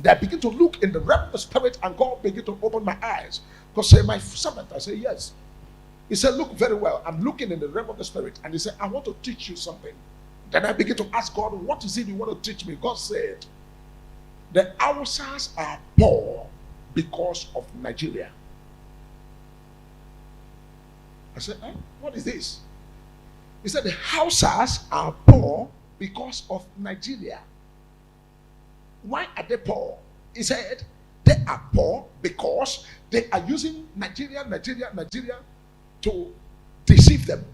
Then I begin to look in the realm of the spirit, and God began to open my eyes. Because say, my servant, I say, yes. He said, look very well. I'm looking in the realm of the spirit. And he said, I want to teach you something. Then I begin to ask God, what is it you want to teach me? God said, the Hausas are poor because of Nigeria. I said, what is this? He said, the Hausas are poor because of Nigeria. Why are they poor? He said, they are poor because they are using Nigeria to deceive them.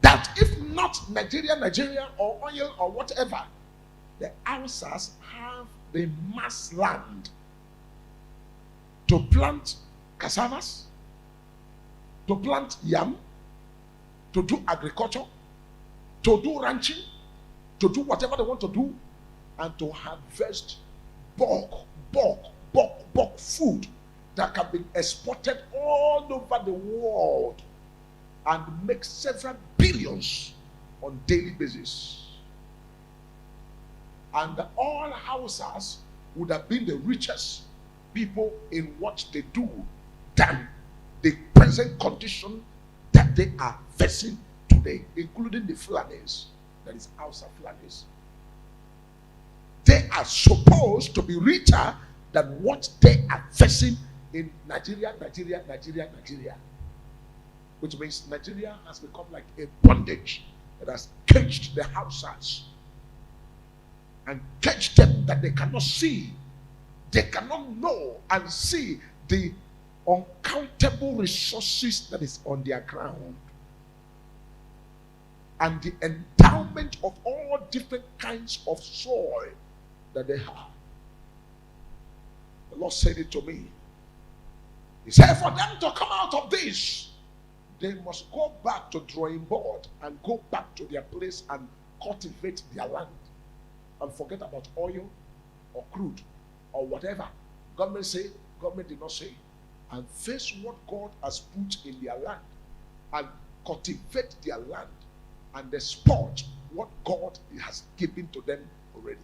That if not Nigeria or oil or whatever, the Hausas have the mass land to plant cassavas, to plant yam, to do agriculture, to do ranching, to do whatever they want to do, and to harvest bulk food that can be exported all over the world and make several billions on daily basis. And all Hausas would have been the richest people in what they do than the present condition that they are facing today, including the Fulanis, that is Hausa Fulanis. They are supposed to be richer than what they are facing in Nigeria. Which means Nigeria has become like a bondage that has caged the Hausas and caged them that they cannot see. They cannot know and see the uncountable resources that is on their ground and the endowment of all different kinds of soil that they have. The Lord said it to me. He said, for them to come out of this, they must go back to drawing board and go back to their place and cultivate their land and forget about oil or crude or whatever. Government say, government did not say. And face what God has put in their land and cultivate their land and export what God has given to them already.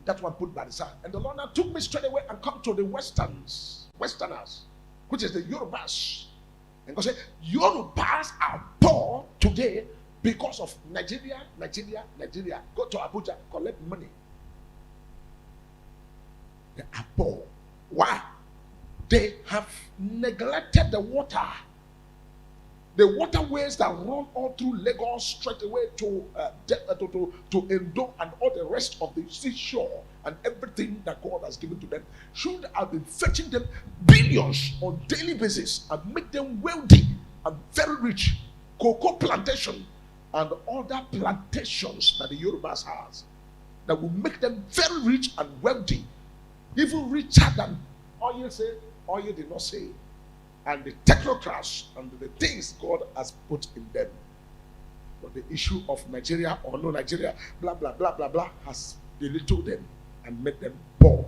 That one put by the side. And the Lord now took me straight away and come to the Westerners, which is the Yorubas. And God said, Yorubas are poor today because of Nigeria. Go to Abuja, collect money. They are poor. Why? They have neglected the water. The waterways that run all through Lagos straight away to Edo and all the rest of the seashore and everything that God has given to them should have been fetching them billions on daily basis and make them wealthy and very rich. Cocoa plantation and other plantations that the Yorubas has that will make them very rich and wealthy, even richer than oil say, oil did not say. And the technocrats and the things God has put in them. But the issue of Nigeria or no Nigeria, blah, blah, blah, blah, blah, has belittled them and made them poor.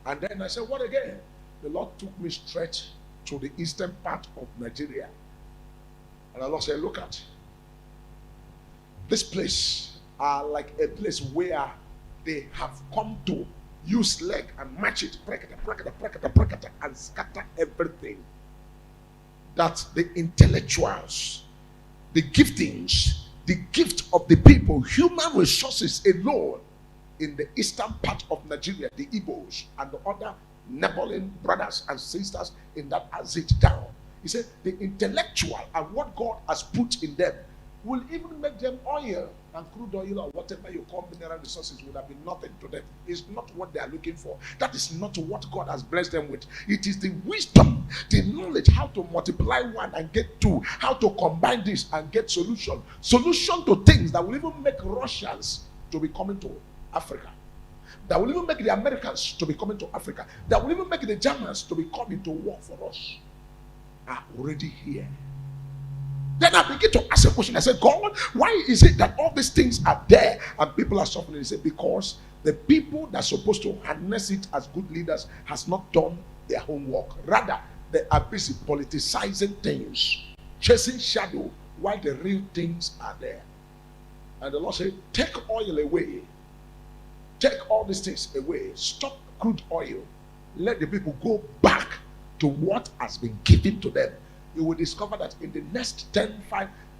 And then I said, what again? The Lord took me straight to the eastern part of Nigeria. And the Lord said, look at this place are like a place where they have come to use leg and match it, and scatter everything. That the intellectuals, the giftings, the gift of the people, human resources alone in the eastern part of Nigeria, the Igbos and the other neighboring brothers and sisters in that has it down. He said the intellectual and what God has put in them will even make them oil and crude oil or whatever you call mineral resources would have been nothing to them. It's not what they are looking for. That is not what God has blessed them with. It is the wisdom, the knowledge how to multiply one and get two, how to combine this and get solution to things that will even make Russians to be coming to Africa, that will even make the Americans to be coming to Africa, that will even make the Germans to be coming to work for us, are already here. Then I begin to ask a question. I said, God, why is it that all these things are there and people are suffering? He said, because the people that are supposed to harness it as good leaders has not done their homework. Rather, they are busy politicizing things, chasing shadow while the real things are there. And the Lord said, take oil away. Take all these things away. Stop crude oil. Let the people go back to what has been given to them. You will discover that in the next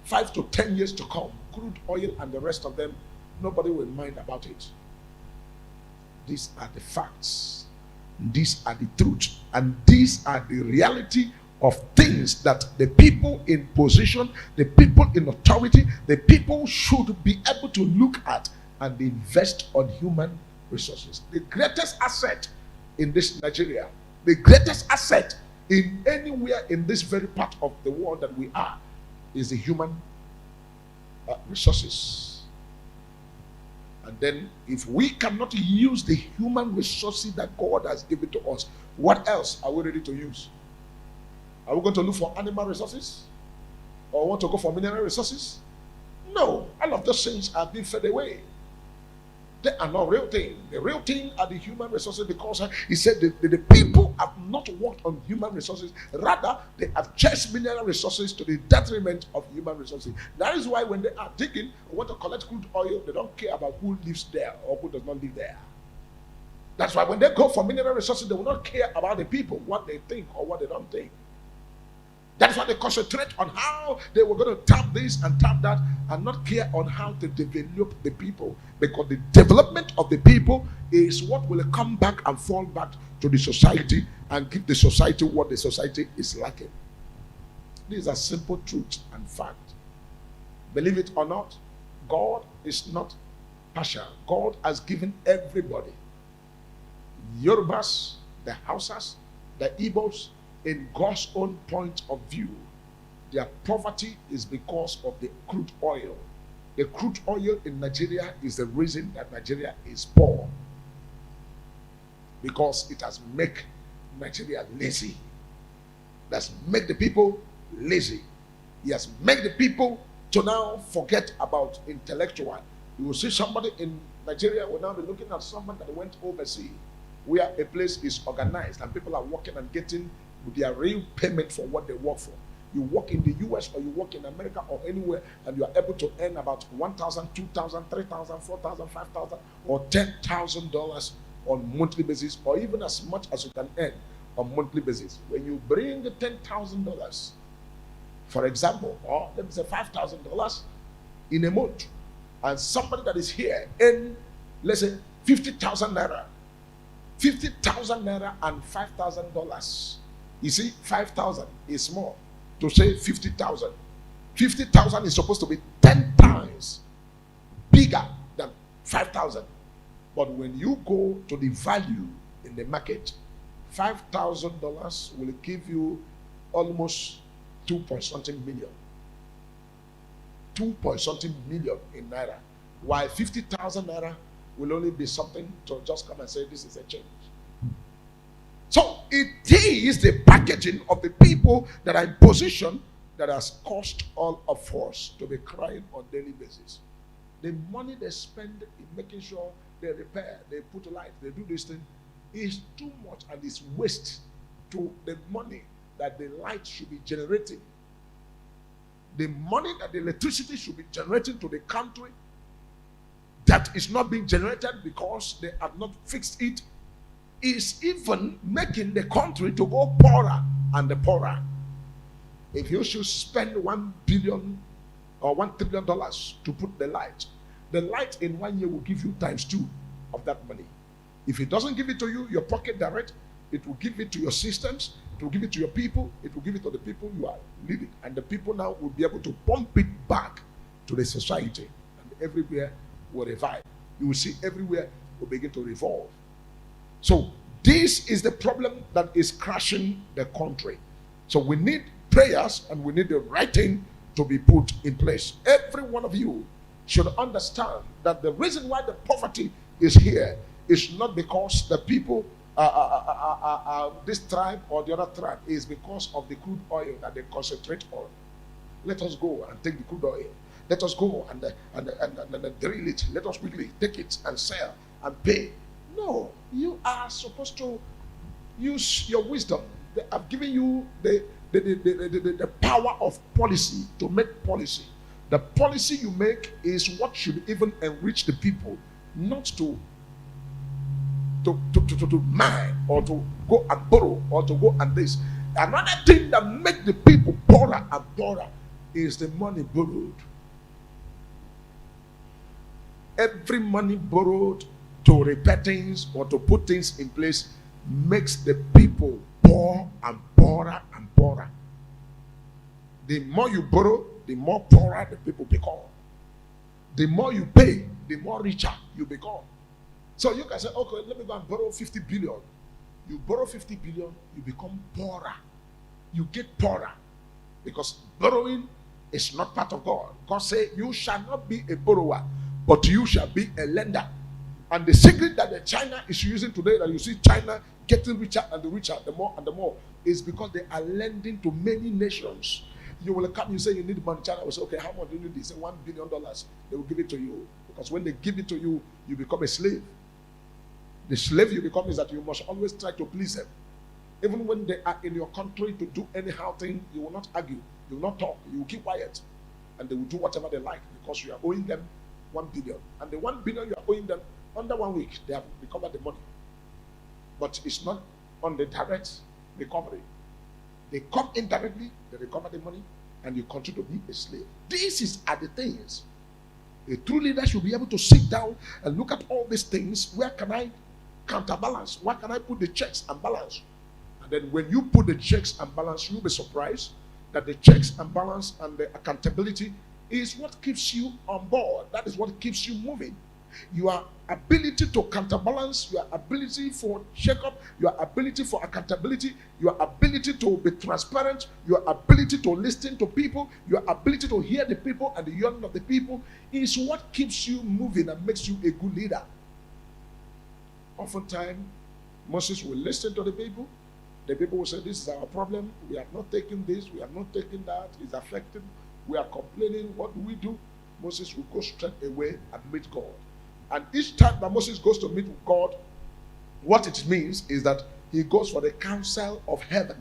5 to 10 years to come, crude oil and the rest of them, nobody will mind about it. These are the facts. These are the truth. And these are the reality of things that the people in position, the people in authority, the people should be able to look at and invest on human resources. The greatest asset in this Nigeria, the greatest asset in anywhere in this very part of the world that we are, is the human resources. And then if we cannot use the human resources that God has given to us, what else are we ready to use? Are we going to look for animal resources? Or want to go for mineral resources? No, all of those things are being fed away. They are not real thing. The real thing are the human resources, because he said the people have not worked on human resources. Rather, they have chased mineral resources to the detriment of human resources. That is why when they are digging or want to collect crude oil, they don't care about who lives there or who does not live there. That's why when they go for mineral resources, they will not care about the people, what they think or what they don't think. That's why they concentrate on how they were going to tap this and tap that, and not care on how to develop the people. Because the development of the people is what will come back and fall back to the society and give the society what the society is lacking. These are simple truth and fact. Believe it or not, God is not partial. God has given everybody, Yorubas, the Hausas, the Igbos, in God's own point of view. Their poverty is because of the crude oil. The crude oil in Nigeria is the reason that Nigeria is poor, because it has made Nigeria lazy. That's made the people lazy. He has made the people to now forget about intellectual. You will see somebody in Nigeria will now be looking at someone that went overseas, where a place is organized and people are working and getting their real payment for what they work for. You work in the US or you work in America or anywhere, and you are able to earn about $1,000, $2,000, $3,000, $4,000, $5,000, or $10,000 on monthly basis, or even as much as you can earn on monthly basis. When you bring $10,000, for example, or let me say $5,000 in a month, and somebody that is here earn, let's say, 50,000 naira, 50,000 naira and $5,000. You see, 5,000 is small. To say 50,000. 50,000 is supposed to be 10 times bigger than 5,000. But when you go to the value in the market, $5,000 will give you almost 2-point-something million. 2-point-something million in naira. While 50,000 naira will only be something to just come and say this is a change. So it is the packaging of the people that are in position that has caused all of us to be crying on a daily basis. The money they spend in making sure they repair, they put light, they do this thing, is too much and is waste to the money that the light should be generating. The money that the electricity should be generating to the country, that is not being generated because they have not fixed it, is even making the country to go poorer and poorer. If you should spend $1 billion or $1 trillion to put the light in 1 year will give you ×2 of that money. If it doesn't give it to you, your pocket direct, it will give it to your systems, it will give it to your people, it will give it to the people you are leading. And the people now will be able to pump it back to the society. And everywhere will revive. You will see everywhere will begin to revolve. So this is the problem that is crashing the country. So we need prayers and we need the right thing to be put in place. Every one of you should understand that the reason why the poverty is here is not because the people this tribe or the other tribe, is because of the crude oil that they concentrate on. Let us go and take the crude oil. Let us go and drill it. Let us quickly take it and sell and pay. No, you are supposed to use your wisdom. They have given you the power of policy to make policy, The policy you make is what should even enrich the people, not to mine or to go and borrow or to go and this. Another thing that makes the people poorer and poorer is the money borrowed. Every money borrowed to repair things or to put things in place makes the people poor and poorer and poorer. The more you borrow, the more poorer the people become. The more you pay, the more richer you become. So you can say, okay, let me go and borrow 50 billion. You borrow 50 billion, you become poorer. You get poorer because borrowing is not part of God. God said, you shall not be a borrower, but you shall be a lender. And the secret that the China is using today, that you see China getting richer and richer, the more and the more, is because they are lending to many nations. You will come, you say you need money. China will say, okay, how much do you need? They say $1 billion. They will give it to you. Because when they give it to you, you become a slave. The slave you become is that you must always try to please them. Even when they are in your country to do anyhow thing, you will not argue. You will not talk. You will keep quiet. And they will do whatever they like because you are owing them 1 billion. And the 1 billion you are owing them, under 1 week, they have recovered the money. But it's not on the direct recovery. They come indirectly, they recover the money, and you continue to be a slave. These are the things. A true leader should be able to sit down and look at all these things. Where can I counterbalance? Where can I put the checks and balance? And then when you put the checks and balance, you'll be surprised that the checks and balance and the accountability is what keeps you on board. That is what keeps you moving. Your ability to counterbalance, your ability for checkup, your ability for accountability, your ability to be transparent, your ability to listen to people, your ability to hear the people and the yearning of the people is what keeps you moving and makes you a good leader. Oftentimes, Moses will listen to the people. The people will say, this is our problem. We have not taken this. We have not taken that. It's affected. We are complaining. What do we do? Moses will go straight away and meet God. And each time that Moses goes to meet with God, what it means is that he goes for the counsel of heaven.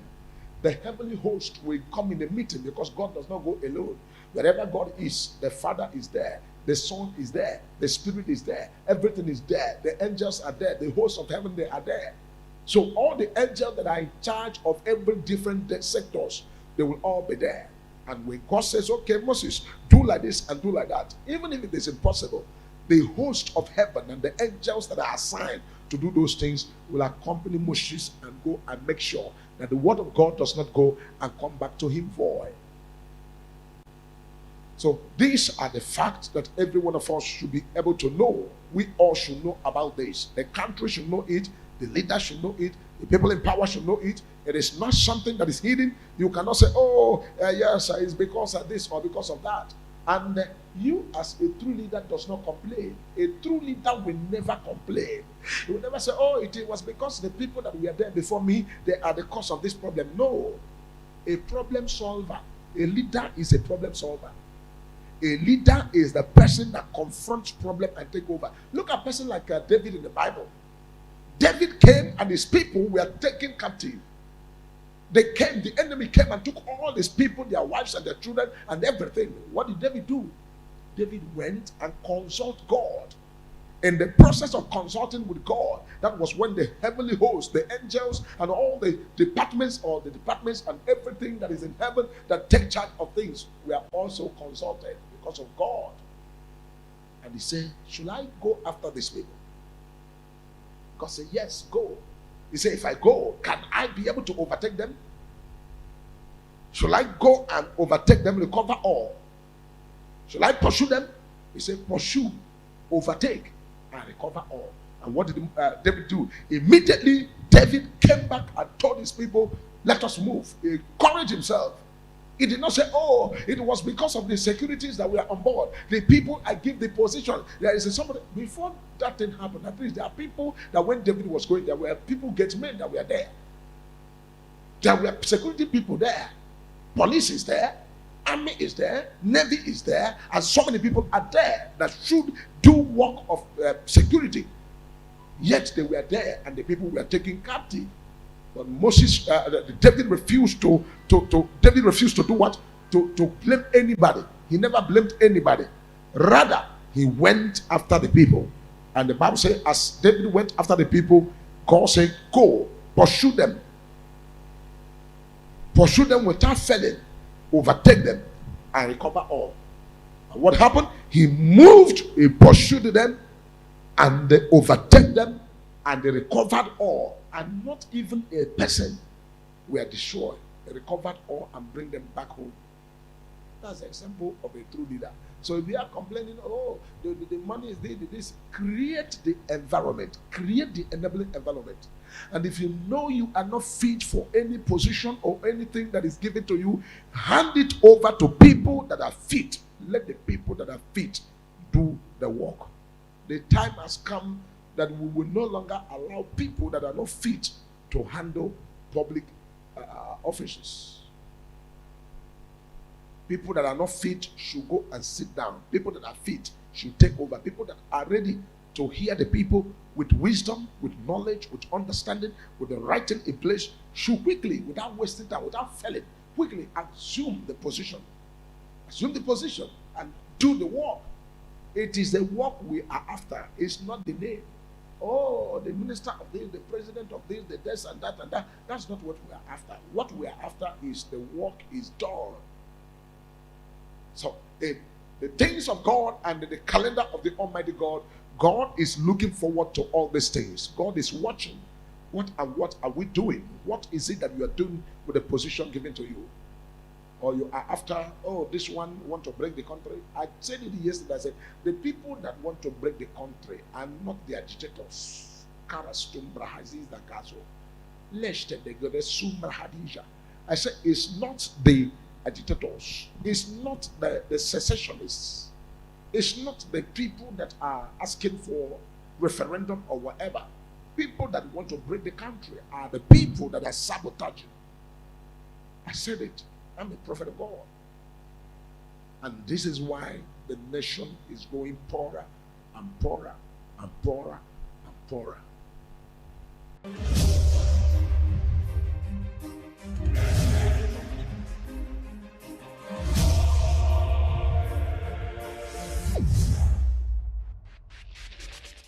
The heavenly host will come in the meeting because God does not go alone. Wherever God is, the Father is there. The Son is there. The Spirit is there. Everything is there. The angels are there. The hosts of heaven, they are there. So all the angels that are in charge of every different sectors, they will all be there. And when God says, okay, Moses, do like this and do like that, even if it is impossible, the host of heaven and the angels that are assigned to do those things will accompany Moses and go and make sure that the word of God does not go and come back to him void. So these are the facts that every one of us should be able to know. We all should know about this. The country should know it. The leaders should know it. The people in power should know it. It is not something that is hidden. You cannot say, oh, yes, it's because of this or because of that. And you as a true leader does not complain. A true leader will never complain. He will never say, oh, it was because the people that were there before me, they are the cause of this problem. No. A problem solver. A leader is a problem solver. A leader is the person that confronts problem and take over. Look at a person like David in the Bible. David came and his people were taken captive. They came, the enemy came and took all these people, their wives and their children and everything. What did David do? David went and consulted God. In the process of consulting with God, that was when the heavenly host, the angels and all the departments and everything that is in heaven that take charge of things were also consulted because of God. And he said, should I go after these people? God said, yes, go. He said, if I go, can I be able to overtake them? Shall I go and overtake them, recover all? Shall I pursue them? He said, pursue, overtake, and recover all. And what did David do? Immediately, David came back and told his people, let us move. He encouraged himself. He did not say, oh, it was because of the securities that we are on board. The people I give the position. There is somebody, before that thing happened, at least there are people that when David was going, there were people, get men that were there. There were security people there. Police is there. Army is there. Navy is there. And so many people are there that should do work of security. Yet they were there and the people were taken captive. But David refused to do what? To blame anybody. He never blamed anybody. Rather, he went after the people. And the Bible says, as David went after the people, God said, go, pursue them. Pursue them without failing. Overtake them and recover all. And what happened? He moved, he pursued them, and they overtake them, and they recovered all. And not even a person were destroyed. They recovered all and bring them back home. That's an example of a true leader. So if they are complaining, oh, the money is there, this, create the environment, create the enabling environment. And if you know you are not fit for any position or anything that is given to you, hand it over to people that are fit. Let the people that are fit do the work. The time has come that we will no longer allow people that are not fit to handle public offices. People that are not fit should go and sit down. People that are fit should take over. People that are ready to hear the people with wisdom, with knowledge, with understanding, with the right thing in place, should quickly, without wasting time, without failing, quickly assume the position. Assume the position and do the work. It is the work we are after. It's not the name. Oh, the minister of this, the president of this and that and that. That's not what we are after. What we are after is the work is done. So the things of God and the calendar of the Almighty God, God is looking forward to all these things. God is watching. What are we doing? What is it that you are doing with the position given to you? Or you are after, oh, this one want to break the country. I said it yesterday. I said, the people that want to break the country are not the agitators. I said, it's not the agitators. It's not the secessionists. It's not the people that are asking for referendum or whatever. People that want to break the country are the people that are sabotaging. I said it. I'm a prophet of God. And this is why the nation is going poorer and poorer and poorer and poorer.